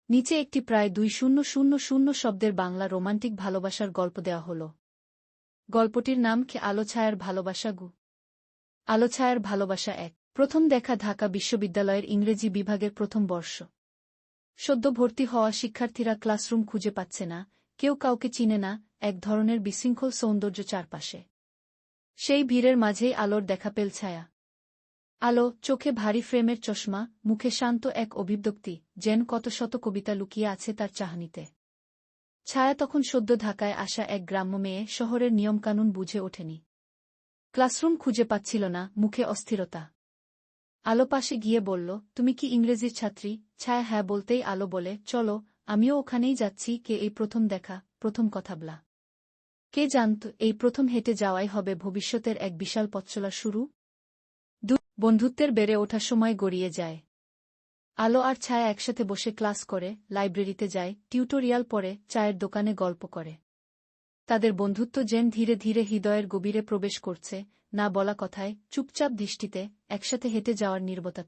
নিচে একটি প্রায় ২০০০ শব্দের বাংলা রোমান্টিক ভালোবাসার গল্প দেওয়া হল। গল্পটির নাম কে আলো ছায়ার ভালোবাসা গু। আলো ছায়ার ভালোবাসা ১। প্রথম দেখা ঢাকা বিশ্ববিদ্যালয়ের ইংরেজি বিভাগের প্রথম বর্ষ। সদ্য ভর্তি হওয়া শিক্ষার্থীরা ক্লাসরুম খুঁজে পাচ্ছে না, কেউ কাউকে চিনে না, এক ধরনের বিশৃঙ্খল সৌন্দর্য চারপাশে। সেই ভিড়ের মাঝেই আলোর দেখা পেল ছায়া। আলো, চোখে ভারী ফ্রেমের চশমা, মুখে শান্ত এক অভিব্যক্তি, যেন কত শত কবিতা লুকিয়ে আছে তার চাহনিতে। ছায়া তখন সদ্য ঢাকায় আসা এক গ্রাম্য মেয়ে, শহরের নিয়মকানুন বুঝে ওঠেনি। ক্লাসরুম খুঁজে পাচ্ছিল না, মুখে অস্থিরতা। আলো পাশে গিয়ে বলল, তুমি কি ইংরেজির ছাত্রী? ছায়া হ্যাঁ বলতেই আলো বলে, চলো, আমিও ওখানেই যাচ্ছি। কে এই প্রথম দেখা, প্রথম কথা বলা। কে জানত এই প্রথম হেঁটে যাওয়াই হবে ভবিষ্যতের এক বিশাল পথচলার শুরু। বন্ধুত্বের বেড়ে ওঠার সময় গড়িয়ে যায়। আলো আর ছায়া একসাথে বসে ক্লাস করে, লাইব্রেরিতে যায়, টিউটোরিয়াল পড়ে, চায়ের দোকানে গল্প করে। তাদের বন্ধুত্ব যেন ধীরে ধীরে হৃদয়ের গভীরে প্রবেশ করছে, না বলা কথায়, চুপচাপ দৃষ্টিতে, একসাথে হেঁটে যাওয়ার নীরবতাতে।